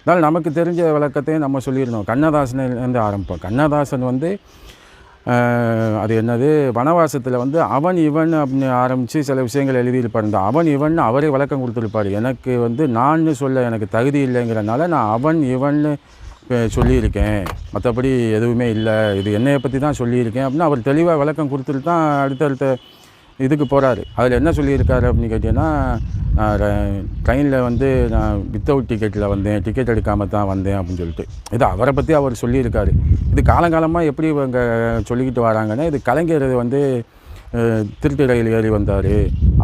அதனால் நமக்கு தெரிஞ்ச விளக்கத்தையும் நம்ம சொல்லிடணும். கண்ணதாசன்லேருந்து ஆரம்பிப்போம். கண்ணதாசன் வந்து அது என்னது, வனவாசத்தில் வந்து அவன் இவன் அப்படின்னு ஆரம்பித்து சில விஷயங்கள் எழுதியிருப்பார். இந்த அவன் இவன் அவரே விளக்கம் கொடுத்துருப்பார். எனக்கு வந்து நான்னு சொல்ல எனக்கு தகுதி இல்லைங்கிறனால நான் அவன் இவன்னு சொல்லியிருக்கேன், மற்றபடி எதுவுமே இல்லை, இது என்னையை பற்றி தான் சொல்லியிருக்கேன் அப்படின்னு அவர் தெளிவாக விளக்கம் கொடுத்துட்டு தான் அடுத்தடுத்த இதுக்கு போகிறாரு. அதில் என்ன சொல்லியிருக்காரு அப்படின்னு கேட்டிங்கன்னா, ட்ரெயினில் வந்து நான் வித்தவுட் டிக்கெட்டில் வந்தேன், டிக்கெட் எடுக்காமல் தான் வந்தேன் அப்படின்னு சொல்லிட்டு இது அவரை பற்றி அவர் சொல்லியிருக்காரு. இது காலங்காலமாக எப்படி இவங்க சொல்லிக்கிட்டு வராங்கன்னா, இது கலைஞர் வந்து திருட்டு ரயில் ஏறி வந்தார்,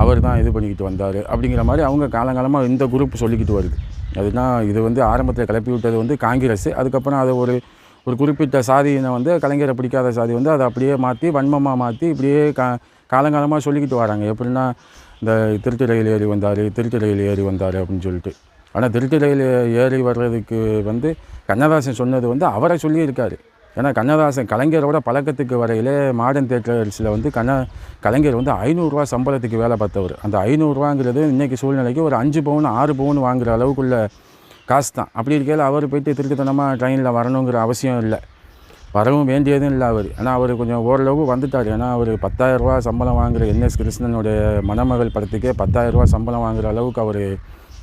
அவர் தான் இது பண்ணிக்கிட்டு வந்தார் அப்படிங்கிற மாதிரி அவங்க காலங்காலமாக இந்த குரூப் சொல்லிக்கிட்டு வருது. அதுனா இது வந்து ஆரம்பத்தில் கிளப்பி விட்டது வந்து காங்கிரஸ். அதுக்கப்புறம் அதை ஒரு குறிப்பிட்ட சாதியினை வந்து கலைஞரை பிடிக்காத சாதி வந்து அதை அப்படியே மாற்றி வன்மமாக மாற்றி இப்படியே காலங்காலமாக சொல்லிக்கிட்டு வராங்க. எப்படின்னா, இந்த திருட்டு ரயில் ஏறி வந்தார், திருட்டு ரயில் ஏறி வந்தார் அப்படின்னு சொல்லிட்டு. ஆனால் திருட்டு ரயில் ஏறி வர்றதுக்கு வந்து கண்ணதாசன் சொன்னது வந்து அவரை சொல்லியிருக்காரு. ஏன்னா கண்ணதாசன் கலைஞரோட பழக்கத்துக்கு வரையிலே மாடர்ன் தியேட்டர்ஸில் வந்து கலைஞர் வந்து 500 ரூபா சம்பளத்துக்கு வேலை பார்த்தவர். அந்த 500 ரூபாங்கிறது இன்றைக்கி சூழ்நிலைக்கு ஒரு 5 பவுன் 6 பவுன் வாங்குகிற அளவுக்குள்ள காசு தான். அப்படி இருக்கையில் அவர் போய்ட்டு திருட்டுத்தனமாக ட்ரெயினில் வரணுங்கிற அவசியம் இல்லை, வரவும் வேண்டியதும் இல்லை அவர். ஆனால் அவர் கொஞ்சம் ஓரளவு வந்துட்டார். ஏன்னா அவர் 10,000 ரூபா சம்பளம் வாங்குகிற என்எஸ் கிருஷ்ணனுடைய மணமகள் படத்துக்கே 10,000 ரூபா சம்பளம் வாங்குகிற அளவுக்கு அவர்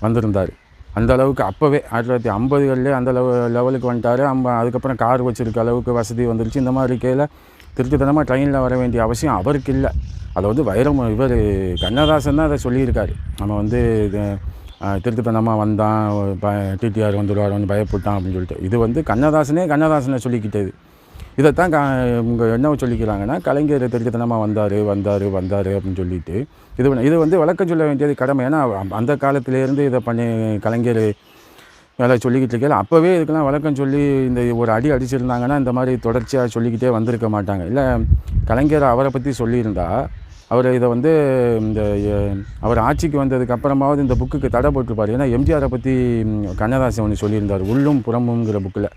வந்திருந்தார். அந்த அளவுக்கு அப்போவே 1950களிலே அந்த லெவலுக்கு வந்துட்டார். அதுக்கப்புறம் கார் வச்சுருக்க அளவுக்கு வசதி வந்துருச்சு. இந்த மாதிரி இருக்கையில் திருட்டுத்தனமாக ட்ரெயினில் வர வேண்டிய அவசியம் அவருக்கு இல்லை. அதை வந்து இவர் கண்ணதாசன் தான் அதை சொல்லியிருக்காரு. நம்ம வந்து திருட்டுத்தனமாக வந்தான், டிடிஆர் வந்துடுவார் பயப்பட்டான் அப்படின்னு சொல்லிட்டு. இது வந்து கண்ணதாசனை சொல்லிக்கிட்டது. இதைத்தான் இவங்க என்ன சொல்லிக்கிறாங்கன்னா, கலைஞர் திருட்டுத்தனமாக வந்தார் அப்படின்னு சொல்லிட்டு இது வந்து விளக்கம் சொல்ல வேண்டியது கடமை. ஏன்னா அந்த காலத்திலேருந்து இதை பண்ணி கலைஞர் வேலை சொல்லிக்கிட்டு இருக்கையில் அப்போவே இதுக்கெல்லாம் விளக்கம் சொல்லி இந்த ஒரு அடிச்சிருந்தாங்கன்னா இந்த மாதிரி தொடர்ச்சியாக சொல்லிக்கிட்டே வந்திருக்க மாட்டாங்க. இல்லை கலைஞர் அவரை பற்றி சொல்லியிருந்தா அவர் இதை வந்து இந்த அவர் ஆட்சிக்கு வந்ததுக்கு அப்புறமாவது இந்த புக்குக்கு தடை போட்டிருப்பார். ஏன்னா எம்ஜிஆரை பற்றி கண்ணதாசன் ஒன்று சொல்லியிருந்தார், உள்ளும் புறமுங்கிற புக்கில்.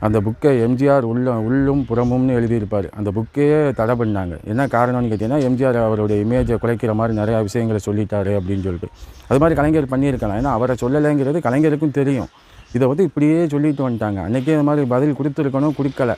அந்த புக்கை எம்ஜிஆர் உள்ளும் புறமும்னு எழுதியிருப்பார். அந்த புக்கையே தடை பண்ணாங்க. என்ன காரணம்னு கேட்டிங்கன்னா, எம்ஜிஆர் அவருடைய இமேஜை குலைக்கிற மாதிரி நிறையா விஷயங்களை சொல்லிட்டாரு அப்படின்னு சொல்லிட்டு. அது மாதிரி கலைஞர் பண்ணியிருக்கலாம். ஏன்னா அவரை சொல்லலைங்கிறது கலைஞருக்கும் தெரியும். இதை வந்து இப்படியே சொல்லிட்டு வந்துட்டாங்க. அன்றைக்கே இது மாதிரி பதில் கொடுத்துருக்கணும், கொடுக்கல.